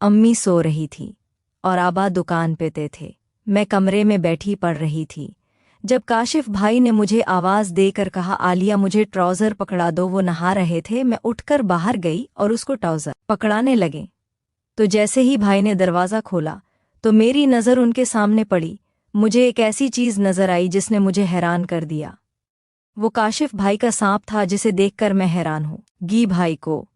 अम्मी सो रही थी और आबा दुकान पे थे। मैं कमरे में बैठी पढ़ रही थी जब काशिफ भाई ने मुझे आवाज़ देकर कहा, आलिया मुझे ट्राउज़र पकड़ा दो। वो नहा रहे थे। मैं उठकर बाहर गई और उसको ट्राउज़र पकड़ाने लगे तो जैसे ही भाई ने दरवाज़ा खोला तो मेरी नज़र उनके सामने पड़ी। मुझे एक ऐसी चीज़ नज़र आई जिसने मुझे हैरान कर दिया। वो काशिफ भाई का सांप था जिसे देखकर मैं हैरान हूँ। गी भाई को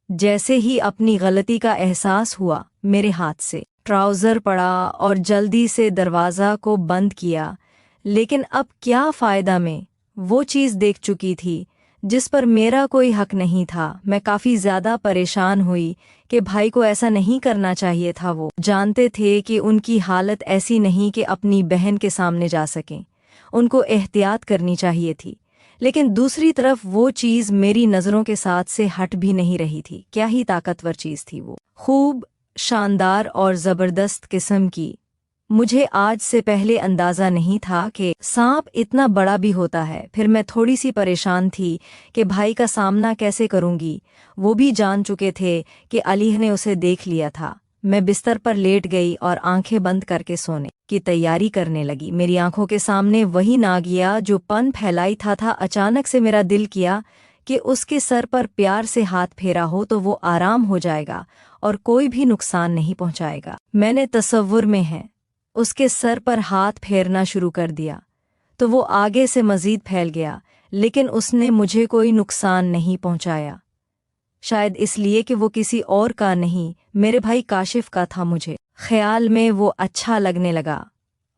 जैसे ही अपनी गलती का एहसास हुआ मेरे हाथ से ट्राउज़र पड़ा और जल्दी से दरवाज़ा को बंद किया। लेकिन अब क्या फ़ायदा, में वो चीज़ देख चुकी थी जिस पर मेरा कोई हक नहीं था। मैं काफ़ी ज़्यादा परेशान हुई कि भाई को ऐसा नहीं करना चाहिए था। वो जानते थे कि उनकी हालत ऐसी नहीं कि अपनी बहन के सामने जा सकें, उनको एहतियात करनी चाहिए थी। लेकिन दूसरी तरफ वो चीज़ मेरी नज़रों के साथ से हट भी नहीं रही थी। क्या ही ताकतवर चीज़ थी वो, खूब शानदार और ज़बरदस्त किस्म की। मुझे आज से पहले अंदाज़ा नहीं था कि सांप इतना बड़ा भी होता है। फिर मैं थोड़ी सी परेशान थी कि भाई का सामना कैसे करूंगी। वो भी जान चुके थे कि अली ने उसे देख लिया था। मैं बिस्तर पर लेट गई और आंखें बंद करके सोने की तैयारी करने लगी। मेरी आंखों के सामने वही नागिया जो पन फैलाई था। अचानक से मेरा दिल किया कि उसके सर पर प्यार से हाथ फेरा हो तो वो आराम हो जाएगा और कोई भी नुकसान नहीं पहुंचाएगा। मैंने तसव्वुर में है उसके सर पर हाथ फेरना शुरू कर दिया तो वो आगे से मज़ीद फैल गया, लेकिन उसने मुझे कोई नुकसान नहीं पहुंचाया। शायद इसलिए कि वो किसी और का नहीं, मेरे भाई काशिफ का था। मुझे ख्याल में वो अच्छा लगने लगा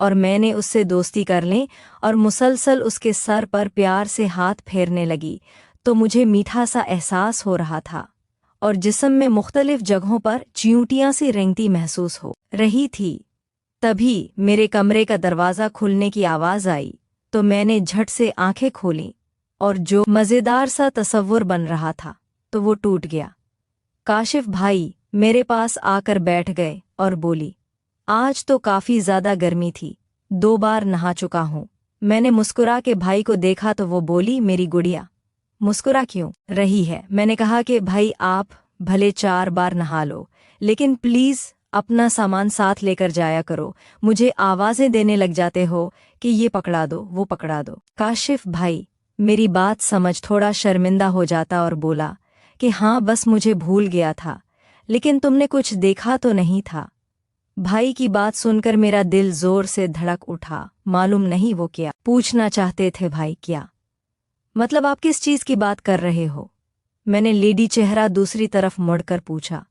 और मैंने उससे दोस्ती कर ली और मुसलसल उसके सर पर प्यार से हाथ फेरने लगी तो मुझे मीठा सा एहसास हो रहा था और जिस्म में मुख्तलिफ जगहों पर चींटियां सी रेंगती महसूस हो रही थी। तभी मेरे कमरे का दरवाज़ा खुलने की आवाज़ आई तो मैंने झट से आंखें खोलीं और जो मज़ेदार सा तसव्वुर बन रहा था तो वो टूट गया। काशिफ भाई मेरे पास आकर बैठ गए और बोली, आज तो काफ़ी ज़्यादा गर्मी थी, 2 बार नहा चुका हूँ। मैंने मुस्कुरा के भाई को देखा तो वो बोली, मेरी गुड़िया मुस्कुरा क्यों रही है? मैंने कहा कि भाई आप भले 4 बार नहा लो, लेकिन प्लीज़ अपना सामान साथ लेकर जाया करो। मुझे आवाज़ें देने लग जाते हो कि ये पकड़ा दो वो पकड़ा दो। काशिफ भाई मेरी बात समझ थोड़ा शर्मिंदा हो जाता और बोला कि हाँ बस मुझे भूल गया था, लेकिन तुमने कुछ देखा तो नहीं था? भाई की बात सुनकर मेरा दिल जोर से धड़क उठा। मालूम नहीं वो क्या पूछना चाहते थे। भाई क्या मतलब, आप किस चीज़ की बात कर रहे हो? मैंने लेडी चेहरा दूसरी तरफ मुड़कर पूछा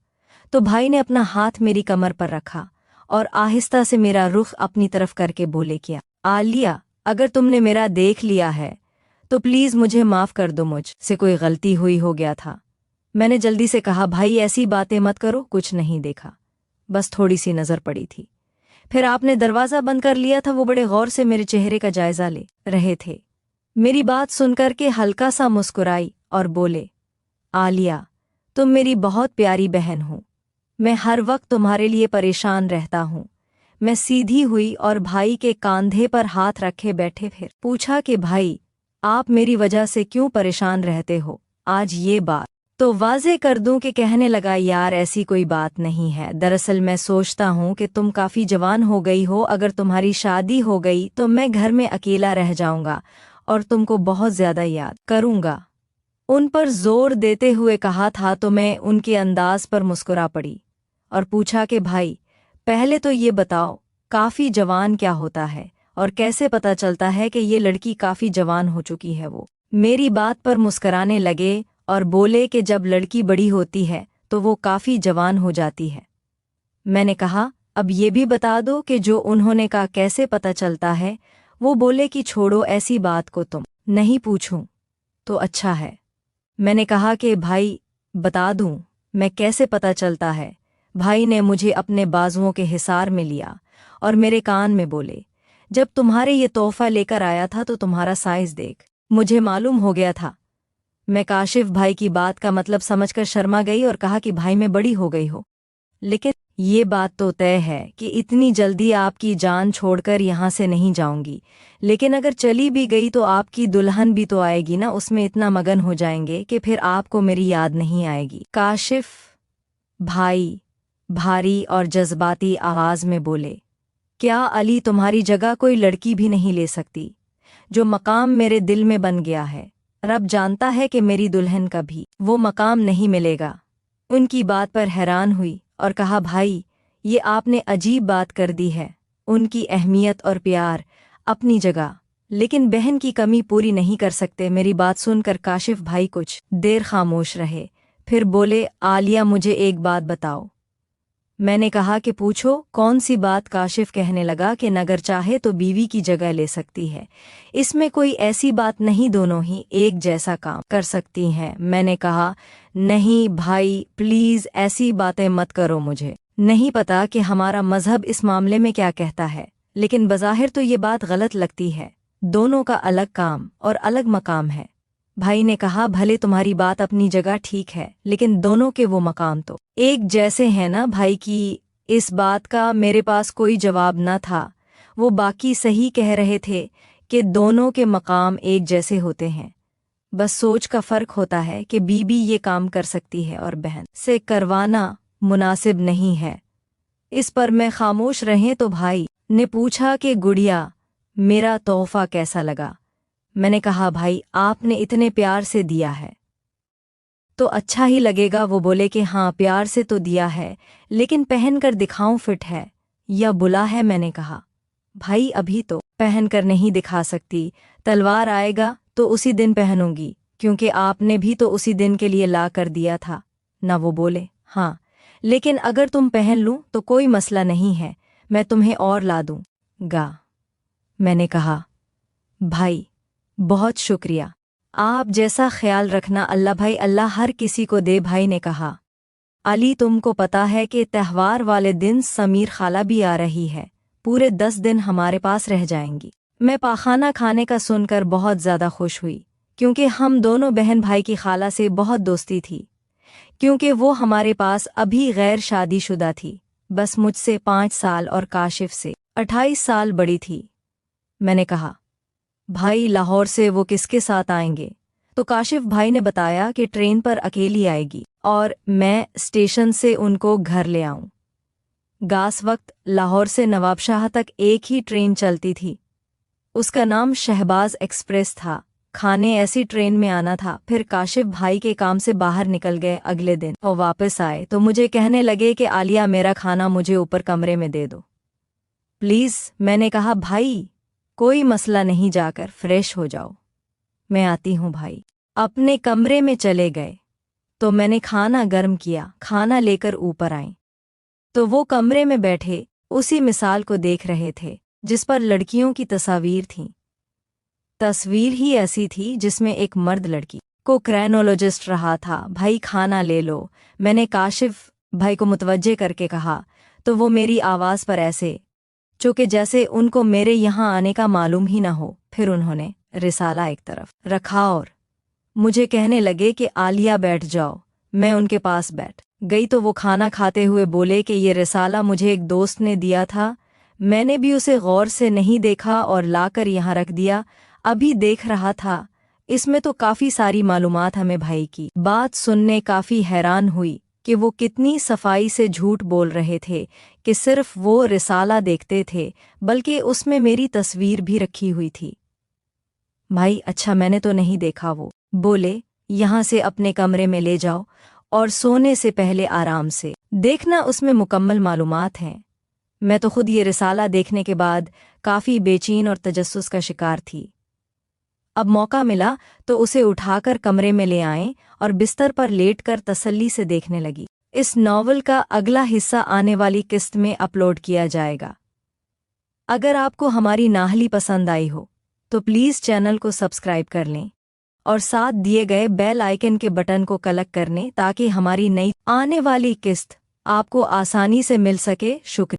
तो भाई ने अपना हाथ मेरी कमर पर रखा और आहिस्ता से मेरा रुख अपनी तरफ करके बोले, क्या आलिया, अगर तुमने मेरा देख लिया है तो प्लीज़ मुझे माफ़ कर दो, मुझ से कोई गलती हुई हो गया था। मैंने जल्दी से कहा, भाई ऐसी बातें मत करो, कुछ नहीं देखा, बस थोड़ी सी नज़र पड़ी थी। फिर आपने दरवाज़ा बंद कर लिया था। वो बड़े गौर से मेरे चेहरे का जायज़ा ले रहे थे। मेरी बात सुनकर के हल्का सा मुस्कुराई और बोले, आलिया तुम मेरी बहुत प्यारी बहन हो, मैं हर वक्त तुम्हारे लिए परेशान रहता हूँ। मैं सीधी हुई और भाई के कांधे पर हाथ रखे बैठे। फिर पूछा कि भाई आप मेरी वजह से क्यों परेशान रहते हो? आज ये बात तो वाज़े कर दूं कि कहने लगा, यार ऐसी कोई बात नहीं है। दरअसल मैं सोचता हूँ कि तुम काफ़ी जवान हो गई हो, अगर तुम्हारी शादी हो गई तो मैं घर में अकेला रह जाऊंगा और तुमको बहुत ज़्यादा याद करूंगा। उन पर जोर देते हुए कहा था तो मैं उनके अंदाज पर मुस्कुरा पड़ी और पूछा कि भाई पहले तो ये बताओ, काफ़ी जवान क्या होता है और कैसे पता चलता है कि ये लड़की काफ़ी जवान हो चुकी है? वो मेरी बात पर मुस्कराने लगे और बोले कि जब लड़की बड़ी होती है तो वो काफ़ी जवान हो जाती है। मैंने कहा, अब ये भी बता दो कि जो उन्होंने कहा कैसे पता चलता है? वो बोले कि छोड़ो, ऐसी बात को तुम नहीं पूछूं तो अच्छा है। मैंने कहा कि भाई बता दूं मैं कैसे पता चलता है? भाई ने मुझे अपने बाजुओं के हिसार में लिया और मेरे कान में बोले, जब तुम्हारे ये तोहफा लेकर आया था तो तुम्हारा साइज देख मुझे मालूम हो गया था। मैं काशिफ भाई की बात का मतलब समझकर शर्मा गई और कहा कि भाई मैं बड़ी हो गई हो, लेकिन ये बात तो तय है कि इतनी जल्दी आपकी जान छोड़कर यहाँ से नहीं जाऊंगी, लेकिन अगर चली भी गई तो आपकी दुल्हन भी तो आएगी ना, उसमें इतना मगन हो जाएंगे कि फिर आपको मेरी याद नहीं आएगी। काशिफ भाई भारी और जज्बाती आवाज में बोले, क्या अली तुम्हारी जगह कोई लड़की भी नहीं ले सकती? जो मकाम मेरे दिल में बन गया है, रब जानता है कि मेरी दुल्हन का भी वो मकाम नहीं मिलेगा। उनकी बात पर हैरान हुई और कहा, भाई ये आपने अजीब बात कर दी है। उनकी अहमियत और प्यार अपनी जगह, लेकिन बहन की कमी पूरी नहीं कर सकते। मेरी बात सुनकर काशिफ भाई कुछ देर खामोश रहे, फिर बोले, आलिया मुझे एक बात बताओ। मैंने कहा कि पूछो, कौन सी बात? काशिफ कहने लगा कि नगर चाहे तो बीवी की जगह ले सकती है, इसमें कोई ऐसी बात नहीं, दोनों ही एक जैसा काम कर सकती हैं। मैंने कहा, नहीं भाई प्लीज ऐसी बातें मत करो, मुझे नहीं पता कि हमारा मजहब इस मामले में क्या कहता है, लेकिन बज़ाहिर तो ये बात गलत लगती है। दोनों का अलग काम और अलग मकाम है। भाई ने कहा, भले तुम्हारी बात अपनी जगह ठीक है, लेकिन दोनों के वो मकाम तो एक जैसे हैं ना भाई। की इस बात का मेरे पास कोई जवाब न था। वो बाकी सही कह रहे थे कि दोनों के मकाम एक जैसे होते हैं, बस सोच का फर्क होता है कि बीबी ये काम कर सकती है और बहन से करवाना मुनासिब नहीं है। इस पर मैं खामोश रहे तो भाई ने पूछा कि गुड़िया मेरा तोहफा कैसा लगा? मैंने कहा, भाई आपने इतने प्यार से दिया है तो अच्छा ही लगेगा। वो बोले कि हाँ प्यार से तो दिया है, लेकिन पहन कर दिखाऊं फिट है या बुला है? मैंने कहा, भाई अभी तो पहन कर नहीं दिखा सकती, तलवार आएगा तो उसी दिन पहनूंगी, क्योंकि आपने भी तो उसी दिन के लिए ला कर दिया था ना। वो बोले, हाँ लेकिन अगर तुम पहन लूं तो कोई मसला नहीं है, मैं तुम्हें और ला दूंगा। मैंने कहा, भाई बहुत शुक्रिया, आप जैसा ख्याल रखना। अल्लाह भाई, अल्लाह हर किसी को दे। भाई ने कहा, अली तुमको पता है कि त्यौहार वाले दिन समीर खाला भी आ रही है, पूरे 10 दिन हमारे पास रह जाएंगी। मैं पाखाना खाने का सुनकर बहुत ज़्यादा खुश हुई, क्योंकि हम दोनों बहन भाई की खाला से बहुत दोस्ती थी, क्योंकि वो हमारे पास अभी गैर शादीशुदा थी, बस मुझसे 5 साल और काशिफ से 28 साल बड़ी थी। मैंने कहा, भाई लाहौर से वो किसके साथ आएंगे? तो काशिफ भाई ने बताया कि ट्रेन पर अकेली आएगी और मैं स्टेशन से उनको घर ले आऊं। गास वक्त लाहौर से नवाबशाह तक एक ही ट्रेन चलती थी, उसका नाम शहबाज एक्सप्रेस था। खाने ऐसी ट्रेन में आना था। फिर काशिफ भाई के काम से बाहर निकल गए। अगले दिन और वापस आए तो मुझे कहने लगे कि आलिया मेरा खाना मुझे ऊपर कमरे में दे दो प्लीज़। मैंने कहा, भाई कोई मसला नहीं, जाकर फ्रेश हो जाओ, मैं आती हूँ। भाई अपने कमरे में चले गए तो मैंने खाना गर्म किया, खाना लेकर ऊपर आई तो वो कमरे में बैठे उसी मिसाल को देख रहे थे जिस पर लड़कियों की तस्वीर थीं। तस्वीर ही ऐसी थी जिसमें एक मर्द लड़की को क्रेनोलॉजिस्ट रहा था। भाई खाना ले लो, मैंने काशिफ भाई को मुतवज्जे करके कहा, तो वो मेरी आवाज़ पर ऐसे चूँकि जैसे उनको मेरे यहाँ आने का मालूम ही ना हो। फिर उन्होंने रिसाला एक तरफ रखा और मुझे कहने लगे कि आलिया बैठ जाओ। मैं उनके पास बैठ गई तो वो खाना खाते हुए बोले कि ये रिसाला मुझे एक दोस्त ने दिया था, मैंने भी उसे गौर से नहीं देखा और लाकर यहाँ रख दिया, अभी देख रहा था, इसमें तो काफ़ी सारी मालूमात हमें। भाई की बात सुनने काफ़ी हैरान हुई कि वो कितनी सफाई से झूठ बोल रहे थे कि सिर्फ वो रिसाला देखते थे, बल्कि उसमें मेरी तस्वीर भी रखी हुई थी। भाई अच्छा मैंने तो नहीं देखा। वो बोले, यहाँ से अपने कमरे में ले जाओ और सोने से पहले आराम से देखना, उसमें मुकम्मल मालूमात हैं। मैं तो खुद ये रिसाला देखने के बाद काफ़ी बेचैन और तजस्सुस का शिकार थी। अब मौका मिला तो उसे उठाकर कमरे में ले आए और बिस्तर पर लेटकर तसल्ली से देखने लगी। इस नॉवल का अगला हिस्सा आने वाली किस्त में अपलोड किया जाएगा। अगर आपको हमारी नाहली पसंद आई हो तो प्लीज़ चैनल को सब्सक्राइब कर लें और साथ दिए गए बेल आइकन के बटन को क्लिक करने ताकि हमारी नई आने वाली किस्त आपको आसानी से मिल सके। शुक्रिया।